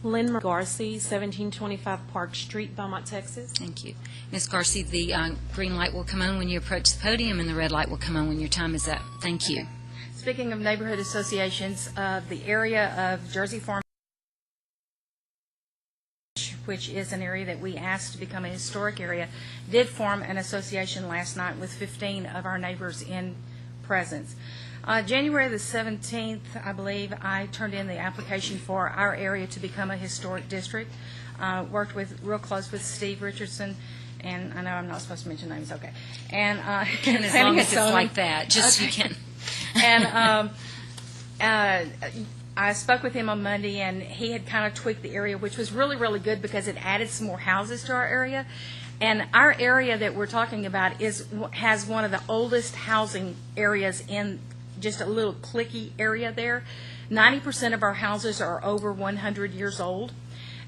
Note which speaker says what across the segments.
Speaker 1: Lynn Garcia, 1725 Park Street, Beaumont, Texas.
Speaker 2: Thank you. Ms. Garcia, the green light will come on when you approach the podium, and the red light will come on when your time is up. Thank you.
Speaker 3: Speaking of neighborhood associations, the area of Jersey Farm, which is an area that we asked to become a historic area, did form an association last night with 15 of our neighbors in presence. January the 17th, I believe, I turned in the application for our area to become a historic district. Worked real close with Steve Richardson, and I know I'm not supposed to mention names, okay. And
Speaker 2: as long as it's like that, just okay. You can.
Speaker 3: And I spoke with him on Monday, and he had kind of tweaked the area, which was really, really good because it added some more houses to our area. And our area that we're talking about has one of the oldest housing areas in just a little cliquey area there. 90% of our houses are over 100 years old.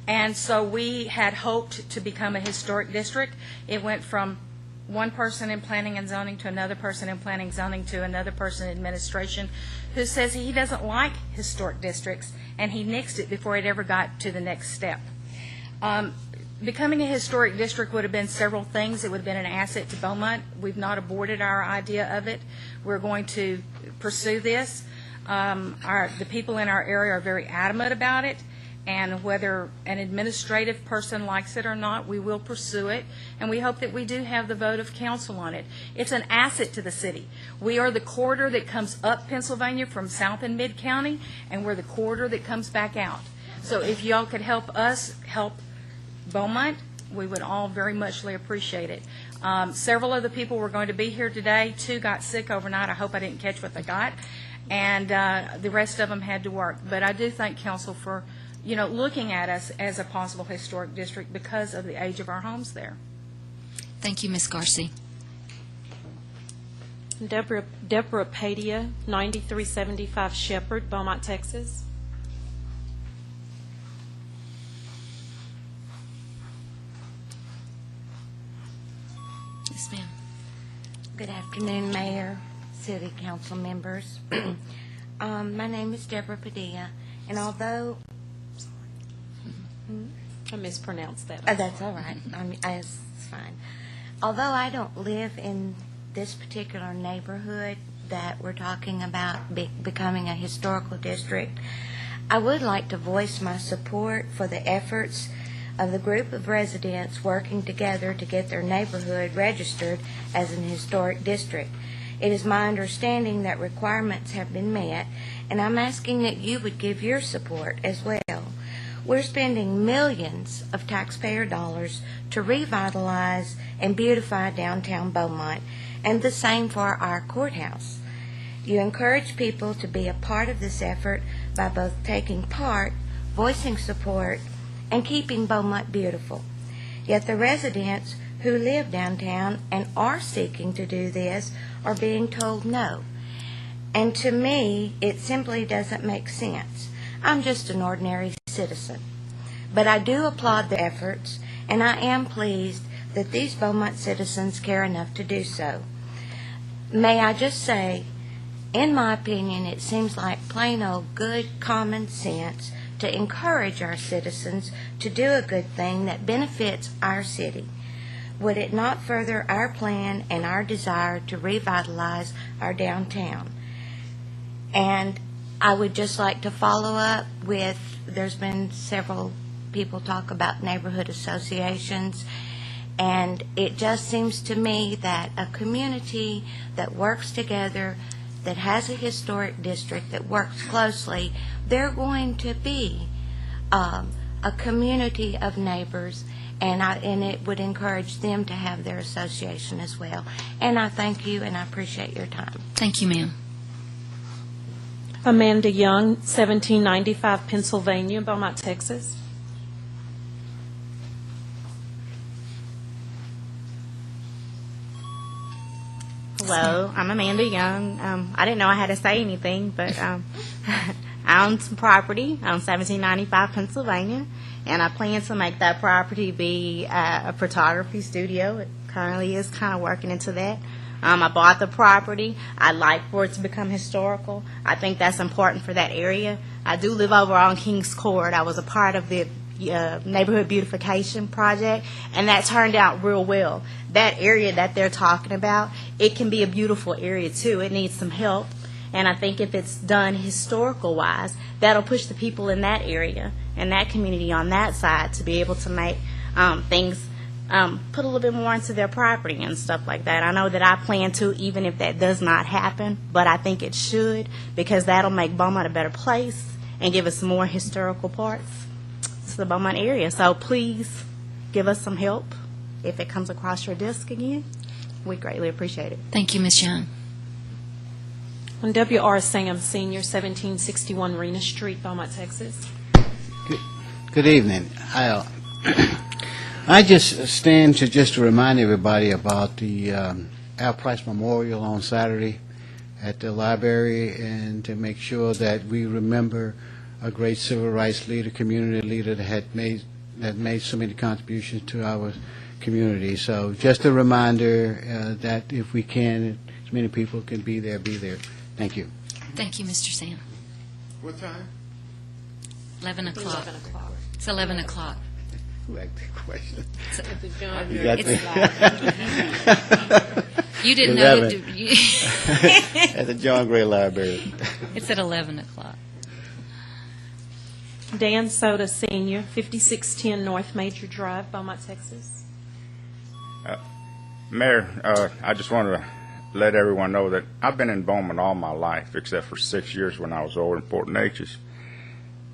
Speaker 3: And so we had hoped to become a historic district. It went from one person in planning and zoning to another person in planning and zoning to another person in administration who says he doesn't like historic districts, and he nixed it before it ever got to the next step. Becoming a historic district would have been several things. It would have been an asset to Beaumont. We've not aborted our idea of it. We're going to pursue this. The people in our area are very adamant about it, and whether an administrative person likes it or not, we will pursue it, and we hope that we do have the vote of council on it. It's an asset to the city. We are the corridor that comes up Pennsylvania from South and Mid County, and we're the corridor that comes back out. So if y'all could help us help Beaumont, we would all very muchly appreciate it. Several of the people were going to be here today. 2 got sick overnight. I hope I didn't catch what they got. And the rest of them had to work. But I do thank council for, looking at us as a possible historic district because of the age of our homes there.
Speaker 2: Thank you, Ms. Garcia.
Speaker 1: Deborah Padia, 9375 Shepherd, Beaumont, Texas.
Speaker 2: Yes, ma'am.
Speaker 4: Good afternoon, Mayor, City Council members. My name is Deborah Padilla, and although
Speaker 1: I mispronounced that.
Speaker 4: That's all right. It's fine. Although I don't live in this particular neighborhood that we're talking about becoming a historical district, I would like to voice my support for the efforts of the group of residents working together to get their neighborhood registered as an historic district. It is my understanding that requirements have been met, and I'm asking that you would give your support as well. We're spending millions of taxpayer dollars to revitalize and beautify downtown Beaumont, and the same for our courthouse. You encourage people to be a part of this effort by both taking part, voicing support, and keeping Beaumont beautiful. Yet the residents who live downtown and are seeking to do this are being told no. And to me, it simply doesn't make sense. I'm just an ordinary citizen. But I do applaud the efforts, and I am pleased that these Beaumont citizens care enough to do so. May I just say, in my opinion, it seems like plain old good common sense to encourage our citizens to do a good thing that benefits our city. Would it not further our plan and our desire to revitalize our downtown? And I would just like to follow up with, there's been several people talk about neighborhood associations, and it just seems to me that a community that works together, that has a historic district, that works closely, they're going to be a community of neighbors, and it would encourage them to have their association as well. And I thank you, and I appreciate your time.
Speaker 2: Thank you, ma'am.
Speaker 1: Amanda Young, 1795 Pennsylvania, Beaumont, Texas.
Speaker 5: Hello, I'm Amanda Young. I didn't know I had to say anything, but I own some property on 1795 Pennsylvania, and I plan to make that property be a photography studio. It currently is kind of working into that. I bought the property. I'd like for it to become historical. I think that's important for that area. I do live over on Kings Court. I was a part of the neighborhood beautification project, and that turned out real well. That area that they're talking about, it can be a beautiful area too. It needs some help, and I think if it's done historical wise, that'll push the people in that area and that community on that side to be able to make things put a little bit more into their property and stuff like that. I know that I plan to, even if that does not happen, but I think it should, because that'll make Beaumont a better place and give us some more historical parts to the Beaumont area. So please give us some help if it comes across your desk again. We greatly appreciate it.
Speaker 2: Thank you, Ms. Young.
Speaker 1: And W.R. Sam, Senior, 1761 Rena Street, Beaumont, Texas.
Speaker 6: Good evening. I just stand to remind everybody about the Al Price Memorial on Saturday at the library, and to make sure that we remember a great civil rights leader, community leader that made so many contributions to our community. So just a reminder that if we can, as many people can be there, be there. Thank you.
Speaker 2: Thank you, Mr. Sam.
Speaker 6: What time?
Speaker 2: 11 o'clock.
Speaker 1: 11 o'clock.
Speaker 2: It's 11 o'clock.
Speaker 6: Who asked the question?
Speaker 2: You didn't know.
Speaker 6: 11. At the John Gray Library.
Speaker 2: It's at 11 o'clock.
Speaker 1: Dan Soda, Senior, 5610 North Major Drive, Beaumont, Texas.
Speaker 7: Mayor, I just wanted to let everyone know that I've been in Beaumont all my life, except for 6 years when I was over in Fort Neches.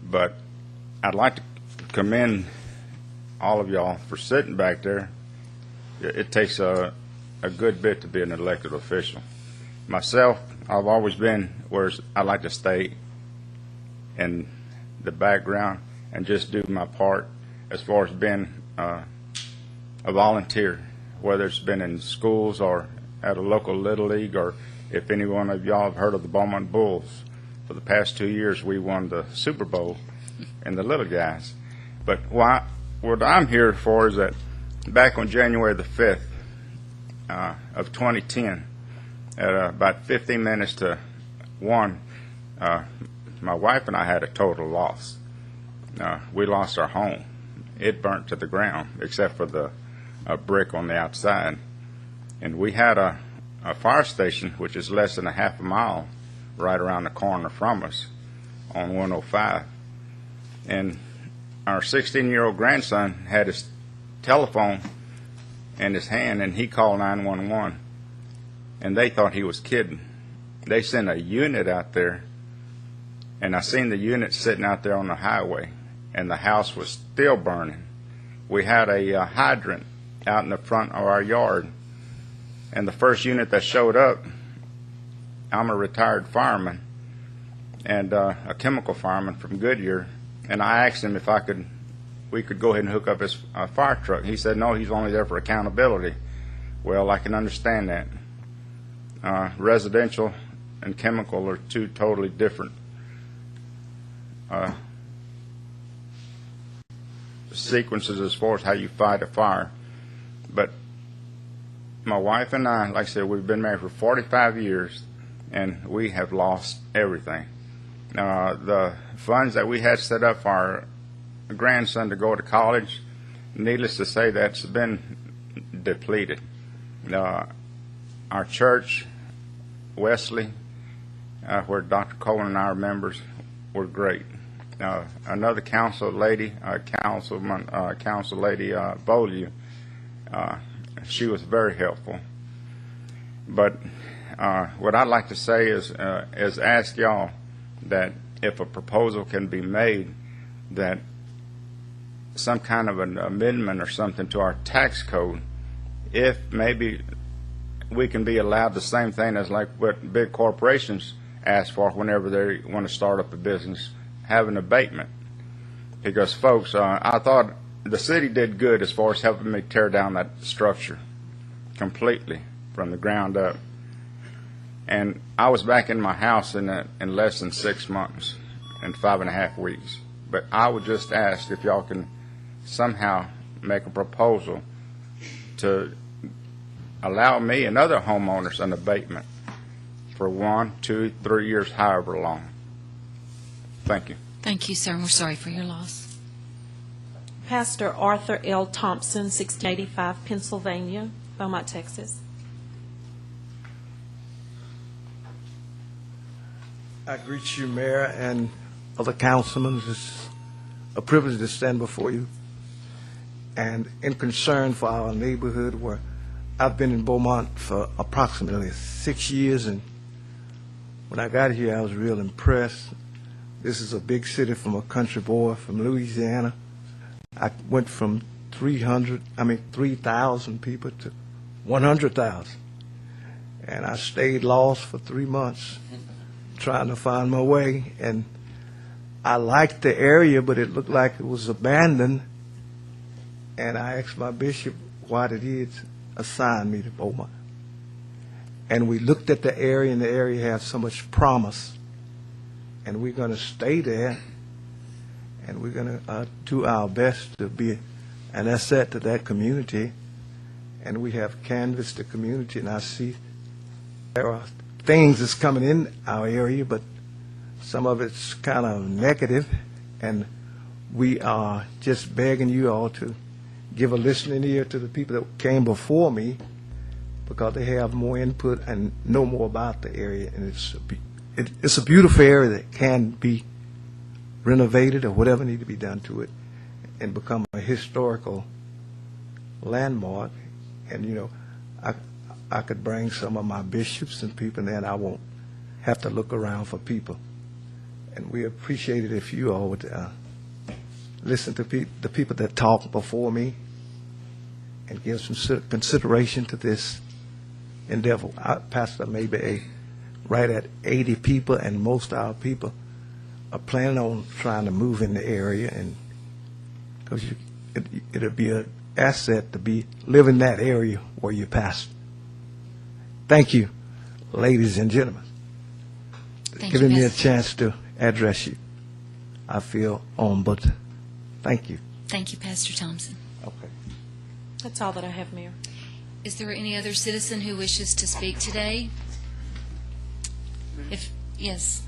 Speaker 7: But I'd like to commend all of y'all for sitting back there. It takes a good bit to be an elected official. Myself, I've always been where I like to stay in the background and just do my part as far as being a volunteer, whether it's been in schools or at a local Little League, or if any one of y'all have heard of the Beaumont Bulls. For the past 2 years, we won the Super Bowl and the little guys. But what I'm here for is that back on January the 5th of 2010, at about 15 minutes to 1, my wife and I had a total loss. We lost our home. It burnt to the ground, except for the brick on the outside. And we had a fire station, which is less than a half a mile right around the corner from us on 105. And our 16-year-old grandson had his telephone in his hand, and he called 911, and they thought he was kidding. They sent a unit out there, and I seen the unit sitting out there on the highway, and the house was still burning. We had a hydrant out in the front of our yard, and the first unit that showed up, I'm a retired fireman and a chemical fireman from Goodyear, and I asked him if we could go ahead and hook up his fire truck. He said no, he's only there for accountability. Well, I can understand that. Residential and chemical are two totally different sequences as far as how you fight a fire. But my wife and I, like I said, we've been married for 45 years, and we have lost everything. The funds that we had set up for our grandson to go to college, needless to say, that's been depleted. Our church, Wesley, where Dr. Cohen and I are members, were great. Another council lady, Council Lady Beaulieu, she was very helpful. But what I'd like to say is ask y'all that if a proposal can be made, that some kind of an amendment or something to our tax code, if maybe we can be allowed the same thing as like what big corporations ask for whenever they want to start up a business, have an abatement. Because folks, I thought the city did good as far as helping me tear down that structure completely from the ground up. And I was back in my house in less than 6 months, in 5.5 weeks. But I would just ask if y'all can somehow make a proposal to allow me and other homeowners an abatement for 1, 2, 3 years, however long. Thank you.
Speaker 2: Thank you, sir. We're sorry for your loss.
Speaker 1: Pastor Arthur L. Thompson, 1685 Pennsylvania, Beaumont, Texas.
Speaker 8: I greet you, Mayor, and other councilmen. It's a privilege to stand before you. And in concern for our neighborhood, where I've been in Beaumont for approximately 6 years, and when I got here, I was real impressed. This is a big city from a country boy from Louisiana. I went from 3,000 people to 100,000. And I stayed lost for 3 months trying to find my way. And I liked the area, but it looked like it was abandoned. And I asked my bishop why did he assign me to Beaumont. And we looked at the area, and the area has so much promise. And we're going to stay there, and we're going to do our best to be an asset to that community. And we have canvassed the community, and I see there are things that's coming in our area, but some of it's kind of negative, and we are just begging you all to give a listening ear to the people that came before me, because they have more input and know more about the area, and it's a beautiful area that can be renovated or whatever need to be done to it and become a historical landmark. And, you know, I could bring some of my bishops and people there, and I won't have to look around for people. And we appreciate it if you all would listen to the people that talked before me and give some consideration to this endeavor. Pastor, maybe right at 80 people, and most of our people are planning on trying to move in the area, and because it'll be an asset to live in that area where you pastor. Thank you, ladies and gentlemen,
Speaker 2: Thank
Speaker 8: giving
Speaker 2: you,
Speaker 8: me a
Speaker 2: Pastor.
Speaker 8: chance to address you. I feel honored. Thank you.
Speaker 2: Thank you, Pastor Thompson.
Speaker 8: Okay.
Speaker 1: That's all that I have, Mayor.
Speaker 2: Is there any other citizen who wishes to speak today? Yes.